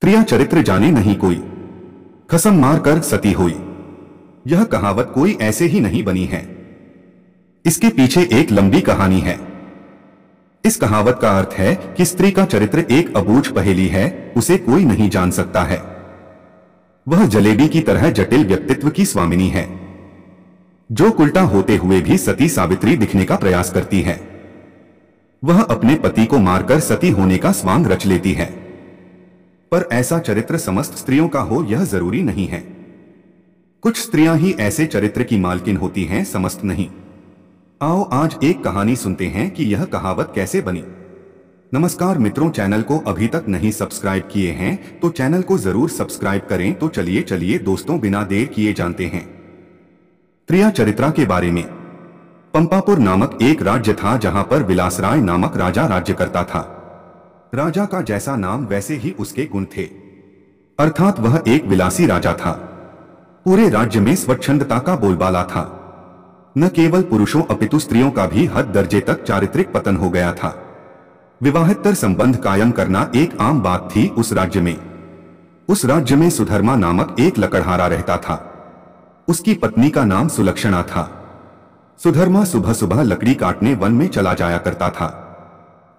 त्रिया चरित्र जाने नहीं कोई, कसम मार कर सती हुई। यह कहावत कोई ऐसे ही नहीं बनी है, इसके पीछे एक लंबी कहानी है। इस कहावत का अर्थ है कि स्त्री का चरित्र एक अबूझ पहेली है, उसे कोई नहीं जान सकता है। वह जलेबी की तरह जटिल व्यक्तित्व की स्वामिनी है, जो उल्टा होते हुए भी सती सावित्री दिखने का प्रयास करती है। वह अपने पति को मारकर सती होने का स्वांग रच लेती है, पर ऐसा चरित्र समस्त स्त्रियों का हो यह जरूरी नहीं है। कुछ स्त्रियां ही ऐसे चरित्र की मालकिन होती हैं, समस्त नहीं। आओ आज एक कहानी सुनते हैं कि यह कहावत कैसे बनी। नमस्कार मित्रों, चैनल को अभी तक नहीं सब्सक्राइब किए हैं तो चैनल को जरूर सब्सक्राइब करें। तो चलिए दोस्तों, बिना देर किए जानते हैं त्रिया चरित्रा के बारे में। पंपापुर नामक एक राज्य था जहां पर विलासराय नामक राजा राज्य करता था। राजा का जैसा नाम वैसे ही उसके गुण थे, अर्थात वह एक विलासी राजा था। पूरे राज्य में स्वच्छंदता का बोलबाला था। न केवल पुरुषों अपितु स्त्रियों का भी हद दर्जे तक चारित्रिक पतन हो गया था। विवाहेतर संबंध कायम करना एक आम बात थी उस राज्य में। उस राज्य में सुधर्मा नामक एक लकड़हारा रहता था। उसकी पत्नी का नाम सुलक्षणा था। सुधर्मा सुबह सुबह लकड़ी काटने वन में चला जाया करता था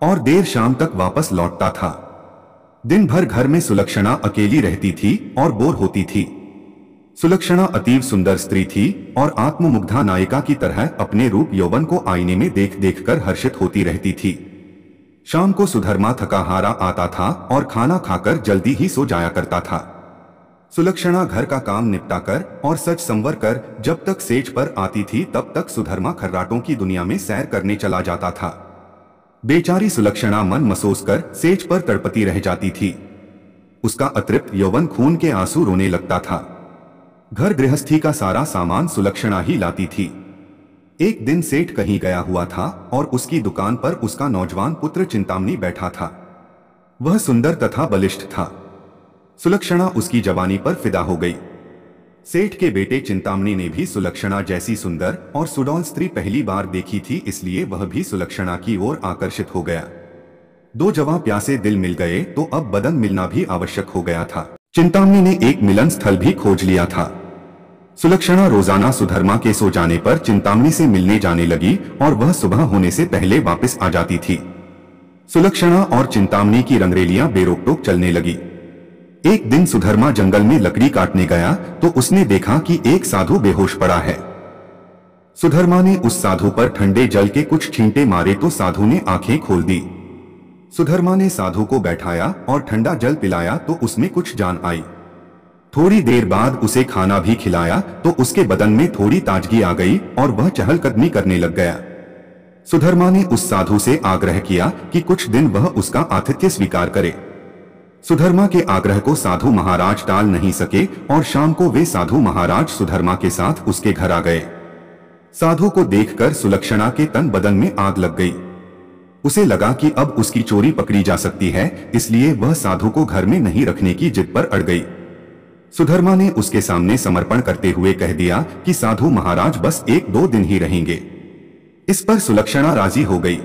और देर शाम तक वापस लौटता था। दिन भर घर में सुलक्षणा अकेली रहती थी और बोर होती थी। सुलक्षणा अतीव सुंदर स्त्री थी और आत्ममुग्धा नायिका की तरह अपने रूप यौवन को आईने में देख देख कर हर्षित होती रहती थी। शाम को सुधर्मा थका हारा आता था और खाना खाकर जल्दी ही सो जाया करता था। सुलक्षणा घर का काम निपटाकर और सच संवर कर जब तक सेज पर आती थी तब तक सुधर्मा खर्राटों की दुनिया में सैर करने चला जाता था। बेचारी सुलक्षणा मन मसोस कर सेज पर तड़पती रह जाती थी। उसका अतृप्त यौवन खून के आंसू रोने लगता था। घर गृहस्थी का सारा सामान सुलक्षणा ही लाती थी। एक दिन सेठ कहीं गया हुआ था और उसकी दुकान पर उसका नौजवान पुत्र चिंतामणि बैठा था। वह सुंदर तथा बलिष्ठ था। सुलक्षणा उसकी जवानी पर फिदा हो गई। सेठ के बेटे चिंतामणि ने भी सुलक्षणा जैसी सुंदर और सुडौल स्त्री पहली बार देखी थी, इसलिए वह भी सुलक्षणा की ओर आकर्षित हो गया। दो जवां प्यासे दिल मिल गए तो अब बदन मिलना भी आवश्यक हो गया था। चिंतामणि ने एक मिलन स्थल भी खोज लिया था। सुलक्षणा रोजाना सुधर्मा के सो जाने पर चिंतामणि से मिलने जाने लगी और वह सुबह होने से पहले वापस आ जाती थी। सुलक्षणा और चिंतामणि की रंगरेलियां बेरोक-टोक चलने लगी। एक दिन सुधर्मा जंगल में लकड़ी काटने गया तो उसने देखा कि एक साधु बेहोश पड़ा है। सुधर्मा ने उस साधु पर ठंडे जल के कुछ छींटे मारे तो साधु ने आंखें खोल दी। सुधर्मा ने साधु को बैठाया और ठंडा जल पिलाया तो उसमें कुछ जान आई। थोड़ी देर बाद उसे खाना भी खिलाया तो उसके बदन में थोड़ी ताजगी आ गई और वह चहलकदमी करने लग गया। सुधर्मा ने उस साधु से आग्रह किया कि कुछ दिन वह उसका आतिथ्य स्वीकार करे। सुधर्मा के आग्रह को साधु महाराज टाल नहीं सके और शाम को वे साधु महाराज सुधर्मा के साथ उसके घर आ गए। साधु को देखकर सुलक्षणा के तन बदन में आग लग गई। उसे लगा कि अब उसकी चोरी पकड़ी जा सकती है, इसलिए वह साधु को घर में नहीं रखने की जिद पर अड़ गई। सुधर्मा ने उसके सामने समर्पण करते हुए कह दिया कि साधु महाराज बस 1-2 दिन ही रहेंगे। इस पर सुलक्षणा राजी हो गई।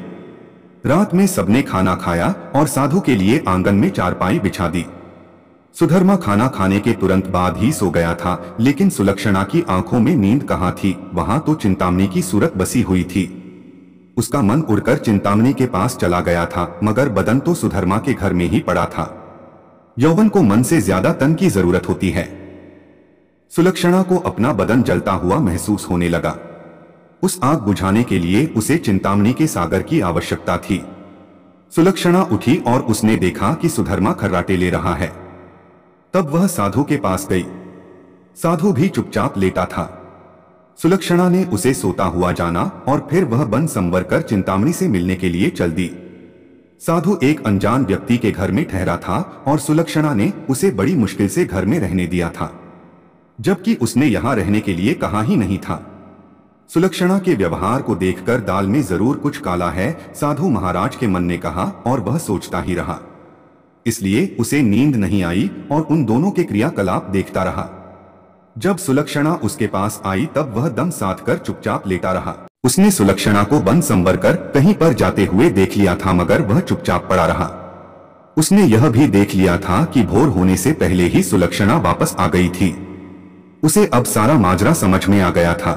रात में सबने खाना खाया और साधु के लिए आंगन में चारपाई बिछा दी। सुधर्मा खाना खाने के तुरंत बाद ही सो गया था, लेकिन सुलक्षणा की आंखों में नींद कहाँ थी, वहां तो चिंतामणि की सूरत बसी हुई थी। उसका मन उड़कर चिंतामणि के पास चला गया था, मगर बदन तो सुधर्मा के घर में ही पड़ा था। यौवन को मन से ज्यादा तन की जरूरत होती है। सुलक्षणा को अपना बदन जलता हुआ महसूस होने लगा। उस आग बुझाने के लिए उसे चिंतामणि के सागर की आवश्यकता थी। सुलक्षणा उठी और उसने देखा कि सुधर्मा खर्राटे ले रहा है। तब वह साधु के पास गई। साधु भी चुपचाप लेटा था। सुलक्षणा ने उसे सोता हुआ जाना और फिर वह बन संवर कर चिंतामणि से मिलने के लिए चल दी। साधु एक अनजान व्यक्ति के घर में ठहरा था और सुलक्षणा ने उसे बड़ी मुश्किल से घर में रहने दिया था, जबकि उसने यहां रहने के लिए कहा ही नहीं था। सुलक्षणा के व्यवहार को देखकर दाल में जरूर कुछ काला है, साधु महाराज के मन ने कहा और वह सोचता ही रहा। इसलिए उसे नींद नहीं आई और उन दोनों के क्रियाकलाप देखता रहा। जब सुलक्षणा उसके पास आई तब वह दम साध कर चुपचाप लेटा रहा। उसने सुलक्षणा को बन संवर कर कहीं पर जाते हुए देख लिया था, मगर वह चुपचाप पड़ा रहा। उसने यह भी देख लिया था कि भोर होने से पहले ही सुलक्षणा वापस आ गई थी। उसे अब सारा माजरा समझ में आ गया था।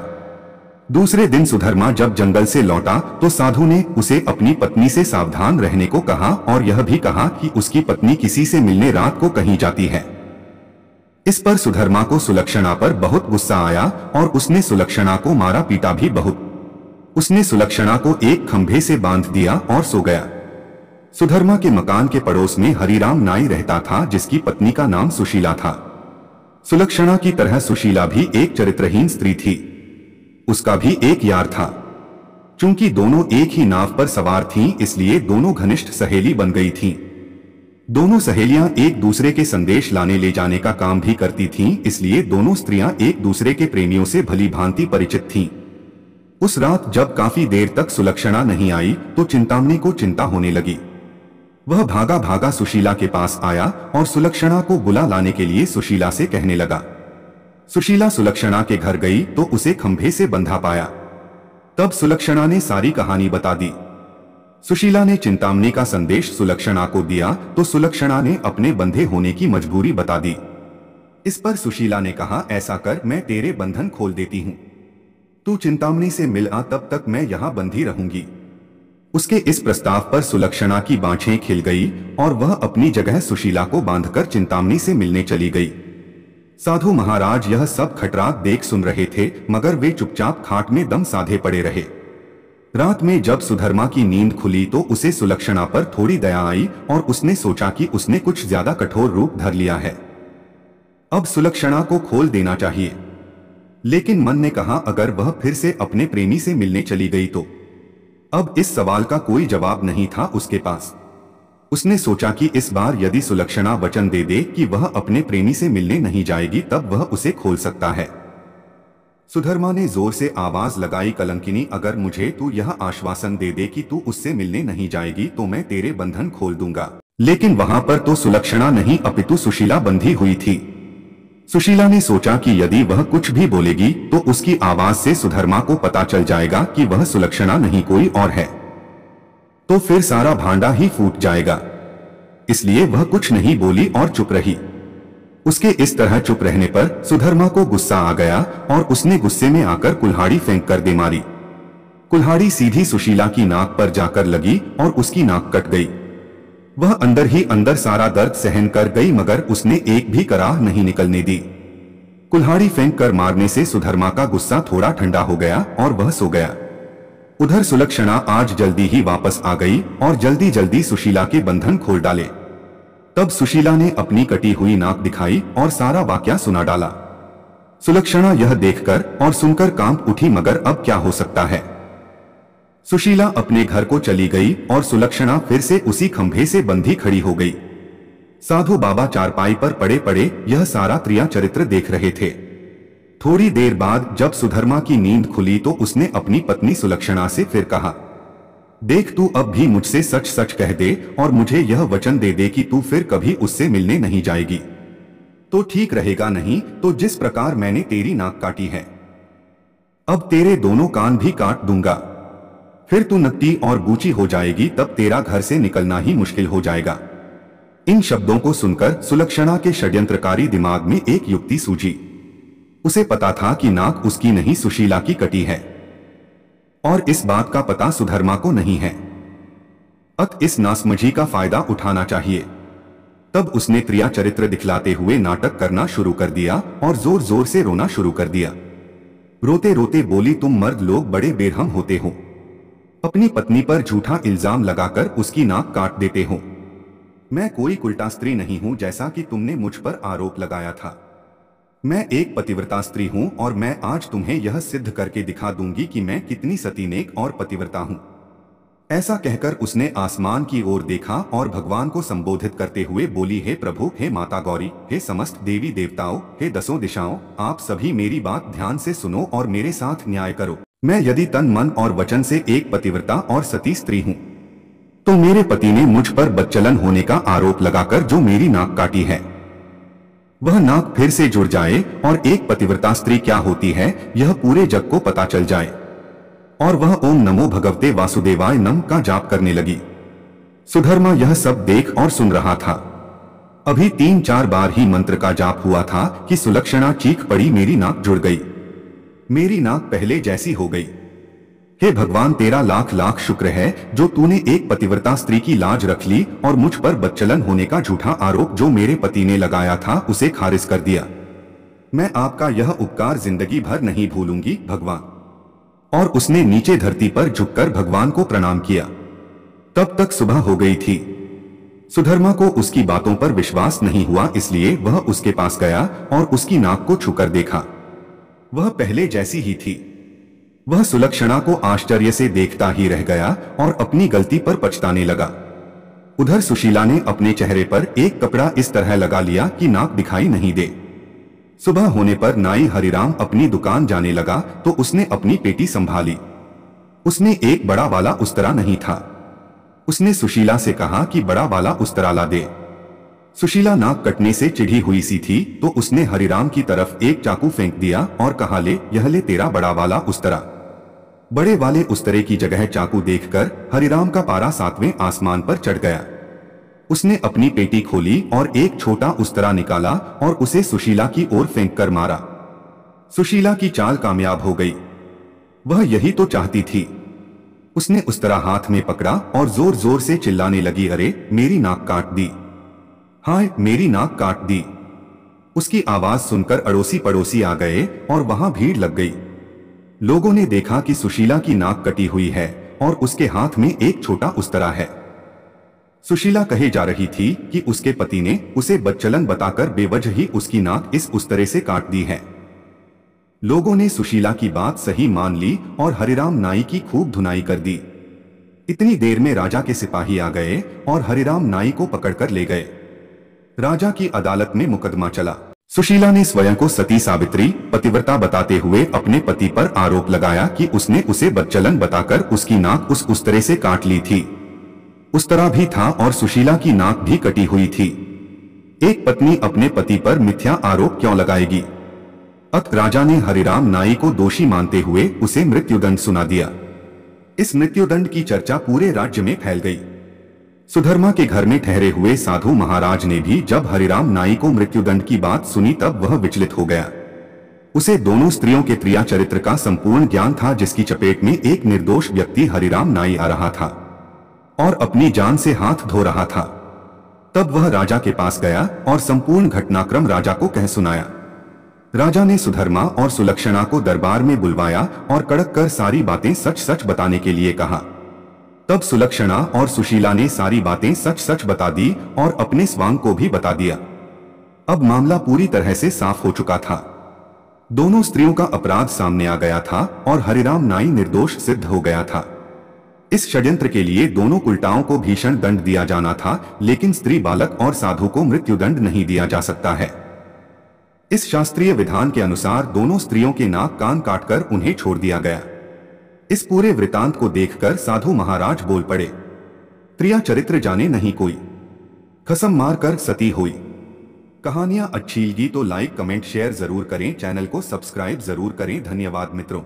दूसरे दिन सुधर्मा जब जंगल से लौटा तो साधु ने उसे अपनी पत्नी से सावधान रहने को कहा और यह भी कहा कि उसकी पत्नी किसी से मिलने रात को कहीं जाती है। इस पर सुधर्मा को सुलक्षणा पर बहुत गुस्सा आया और उसने सुलक्षणा को मारा पीटा भी बहुत। उसने सुलक्षणा को एक खंभे से बांध दिया और सो गया। सुधर्मा के मकान के पड़ोस में हरिराम नाई रहता था, जिसकी पत्नी का नाम सुशीला था। सुलक्षणा की तरह सुशीला भी एक चरित्रहीन स्त्री थी। उसका भी एक यार था। चूंकि दोनों एक ही नाव पर सवार थीं, इसलिए दोनों घनिष्ठ सहेली बन गई थीं। दोनों सहेलियां एक दूसरे के संदेश लाने ले जाने का काम भी करती थीं, इसलिए दोनों स्त्रियां एक दूसरे के प्रेमियों से भली भांति परिचित थीं। उस रात जब काफी देर तक सुलक्षणा नहीं आई तो चिंतामणि को चिंता होने लगी। वह भागा भागा सुशीला के पास आया और सुलक्षणा को बुला लाने के लिए सुशीला से कहने लगा। सुशीला सुलक्षणा के घर गई तो उसे खंभे से बंधा पाया। तब सुलक्षणा ने सारी कहानी बता दी। सुशीला ने चिंतामणि का संदेश सुलक्षणा को दिया तो सुलक्षणा ने अपने बंधे होने की मजबूरी बता दी। इस पर सुशीला ने कहा, ऐसा कर, मैं तेरे बंधन खोल देती हूं। तू चिंतामणि से मिल आ, तब तक मैं यहां बंधी रहूंगी। उसके इस प्रस्ताव पर सुलक्षणा की बाँछें खिल गई और वह अपनी जगह सुशीला को बांधकर चिंतामणि से मिलने चली गई। साधु महाराज यह सब खटरात देख सुन रहे थे, मगर वे चुपचाप खाट में दम साधे पड़े रहे। रात में जब सुधर्मा की नींद खुली तो उसे सुलक्षणा पर थोड़ी दया आई और उसने सोचा कि उसने कुछ ज्यादा कठोर रूप धर लिया है। अब सुलक्षणा को खोल देना चाहिए। लेकिन मन ने कहा, अगर वह फिर से अपने प्रेमी से मिलने चली गई तो? अब इस सवाल का कोई जवाब नहीं था उसके पास। उसने सोचा कि इस बार यदि सुलक्षणा वचन दे दे कि वह अपने प्रेमी से मिलने नहीं जाएगी, तब वह उसे खोल सकता है। सुधर्मा ने जोर से आवाज लगाई, कलंकिनी, अगर मुझे तू यह आश्वासन दे दे कि तू उससे मिलने नहीं जाएगी तो मैं तेरे बंधन खोल दूंगा। लेकिन वहां पर तो सुलक्षणा नहीं अपितु सुशीला बंधी हुई थी। सुशीला ने सोचा कि यदि वह कुछ भी बोलेगी तो उसकी आवाज से सुधर्मा को पता चल जाएगा कि वह सुलक्षणा नहीं कोई और है, तो फिर सारा भांडा ही फूट जाएगा। इसलिए वह कुछ नहीं बोली और चुप रही। उसके इस तरह चुप रहने पर सुधर्मा को गुस्सा आ गया और उसने गुस्से में आकर कुल्हाड़ी फेंक कर दे मारी। कुल्हाड़ी सीधी सुशीला की नाक पर जाकर लगी और उसकी नाक कट गई। वह अंदर ही अंदर सारा दर्द सहन कर गई, मगर उसने एक भी कराह नहीं निकलने दी। कुल्हाड़ी फेंक कर मारने से सुधर्मा का गुस्सा थोड़ा ठंडा हो गया और वह सो गया। उधर सुलक्षणा आज जल्दी ही वापस आ गई और जल्दी जल्दी सुशीला के बंधन खोल डाले। तब सुशीला ने अपनी कटी हुई नाक दिखाई और सारा वाकया सुना डाला। सुलक्षणा यह देखकर और सुनकर कांप उठी, मगर अब क्या हो सकता है। सुशीला अपने घर को चली गई और सुलक्षणा फिर से उसी खंभे से बंधी खड़ी हो गई। साधु बाबा चारपाई पर पड़े पड़े यह सारा क्रिया चरित्र देख रहे थे। थोड़ी देर बाद जब सुधर्मा की नींद खुली तो उसने अपनी पत्नी सुलक्षणा से फिर कहा, देख, तू अब भी मुझसे सच सच कह दे और मुझे यह वचन दे दे कि तू फिर कभी उससे मिलने नहीं जाएगी। तो ठीक रहेगा, नहीं तो जिस प्रकार मैंने तेरी नाक काटी है, अब तेरे दोनों कान भी काट दूंगा। फिर तू नत्ती और गूची हो जाएगी, तब तेरा घर से निकलना ही मुश्किल हो जाएगा। इन शब्दों को सुनकर सुलक्षणा के षड्यंत्रकारी दिमाग में एक युक्ति सूझी। उसे पता था कि नाक उसकी नहीं सुशीला की कटी है और इस बात का पता सुधर्मा को नहीं है। अत इस नासमझी का फायदा उठाना चाहिए। तब उसने क्रिया चरित्र दिखलाते हुए नाटक करना शुरू कर दिया और जोर जोर से रोना शुरू कर दिया। रोते रोते बोली, तुम मर्द लोग बड़े बेरहम होते हो, अपनी पत्नी पर झूठा इल्जाम लगाकर उसकी नाक काट देते हो। मैं कोई उल्टा स्त्री नहीं हूं जैसा कि तुमने मुझ पर आरोप लगाया था। मैं एक पतिव्रता स्त्री हूं और मैं आज तुम्हें यह सिद्ध करके दिखा दूंगी कि मैं कितनी सती नेक और पतिव्रता हूं। ऐसा कहकर उसने आसमान की ओर देखा और भगवान को संबोधित करते हुए बोली, हे प्रभु, हे माता गौरी, हे समस्त देवी देवताओं, हे दसों दिशाओं, आप सभी मेरी बात ध्यान से सुनो और मेरे साथ न्याय करो। मैं यदि तन मन और वचन से एक पतिव्रता और सती स्त्री हूं, तो मेरे पति ने मुझ पर बदचलन होने का आरोप लगाकर जो मेरी नाक काटी है, वह नाक फिर से जुड़ जाए और एक पतिव्रता स्त्री क्या होती है यह पूरे जग को पता चल जाए। और वह ओम नमो भगवते वासुदेवाय नम का जाप करने लगी। सुधर्मा यह सब देख और सुन रहा था। अभी 3-4 बार ही मंत्र का जाप हुआ था कि सुलक्षणा चीख पड़ी, मेरी नाक जुड़ गई, मेरी नाक पहले जैसी हो गई। हे भगवान, तेरा लाख लाख शुक्र है जो तूने एक पतिव्रता स्त्री की लाज रख ली और मुझ पर बदचलन होने का झूठा आरोप जो मेरे पति ने लगाया था उसे खारिज कर दिया। मैं आपका यह उपकार जिंदगी भर नहीं भूलूंगी भगवान। और उसने नीचे धरती पर झुककर भगवान को प्रणाम किया। तब तक सुबह हो गई थी। सुधर्मा को उसकी बातों पर विश्वास नहीं हुआ, इसलिए वह उसके पास गया और उसकी नाक को छूकर देखा। वह पहले जैसी ही थी। वह सुलक्षणा को आश्चर्य से देखता ही रह गया और अपनी गलती पर पछताने लगा। उधर सुशीला ने अपने चेहरे पर एक कपड़ा इस तरह लगा लिया कि नाक दिखाई नहीं दे। सुबह होने पर नाई हरिराम अपनी दुकान जाने लगा तो उसने अपनी पेटी संभाली। उसने एक बड़ा वाला उस्तरा नहीं था। उसने सुशीला से कहा कि बड़ा वाला उस्तरा ला दे। सुशीला नाक कटने से चिढ़ी हुई सी थी तो उसने हरिराम की तरफ एक चाकू फेंक दिया और कहा, ले यह ले तेरा बड़ा वाला उस्तरा। बड़े वाले उस्तरे की जगह चाकू देखकर हरिराम का पारा 7वें आसमान पर चढ़ गया। उसने अपनी पेटी खोली और एक छोटा उस्तरा निकाला और उसे सुशीला की ओर फेंक कर मारा। सुशीला की चाल कामयाब हो गई। वह यही तो चाहती थी। उसने उस्तरा हाथ में पकड़ा और जोर जोर से चिल्लाने लगी, अरे मेरी नाक काट दी, हाय मेरी नाक काट दी। उसकी आवाज सुनकर अड़ोसी पड़ोसी आ गए और वहां भीड़ लग गई। लोगों ने देखा कि सुशीला की नाक कटी हुई है और उसके हाथ में एक छोटा उस्तरा है। सुशीला कहे जा रही थी कि उसके पति ने उसे बदचलन बताकर बेवजह ही उसकी नाक इस उस्तरे से काट दी है। लोगों ने सुशीला की बात सही मान ली और हरिराम नाई की खूब धुनाई कर दी। इतनी देर में राजा के सिपाही आ गए और हरिराम नाई को पकड़कर ले गए। राजा की अदालत में मुकदमा चला। सुशीला ने स्वयं को सती सावित्री पतिव्रता बताते हुए अपने पति पर आरोप लगाया कि उसने उसे बदचलन बताकर उसकी नाक उस उस्तरे से काट ली थी। उस्तरा भी था और सुशीला की नाक भी कटी हुई थी। एक पत्नी अपने पति पर मिथ्या आरोप क्यों लगाएगी? अतः राजा ने हरिराम नाई को दोषी मानते हुए उसे मृत्युदंड सुना दिया। इस मृत्युदंड की चर्चा पूरे राज्य में फैल गई। सुधर्मा के घर में ठहरे हुए साधु महाराज ने भी जब हरिराम नाई को मृत्युदंड की बात सुनी तब वह विचलित हो गया। उसे दोनों स्त्रियों के क्रिया चरित्र का संपूर्ण ज्ञान था, जिसकी चपेट में एक निर्दोष व्यक्ति हरिराम नाई आ रहा था और अपनी जान से हाथ धो रहा था। तब वह राजा के पास गया और संपूर्ण घटनाक्रम राजा को कह सुनाया। राजा ने सुधर्मा और सुलक्षणा को दरबार में बुलवाया और कड़क कर सारी बातें सच सच बताने के लिए कहा। तब सुलक्षणा और सुशीला ने सारी बातें सच सच बता दी और अपने स्वांग को भी बता दिया। अब मामला पूरी तरह से साफ हो चुका था। दोनों स्त्रियों का अपराध सामने आ गया था और हरिराम नाई निर्दोष सिद्ध हो गया था। इस षड्यंत्र के लिए दोनों उल्टाओं को भीषण दंड दिया जाना था, लेकिन स्त्री, बालक और साधु को मृत्युदंड नहीं दिया जा सकता है। इस शास्त्रीय विधान के अनुसार दोनों स्त्रियों के नाक कान काटकर उन्हें छोड़ दिया गया। इस पूरे वृतांत को देखकर साधु महाराज बोल पड़े, क्रिया चरित्र जाने नहीं कोई, कसम मार कर सती हुई। कहानियां अच्छी लगी तो लाइक कमेंट शेयर जरूर करें, चैनल को सब्सक्राइब जरूर करें। धन्यवाद मित्रों।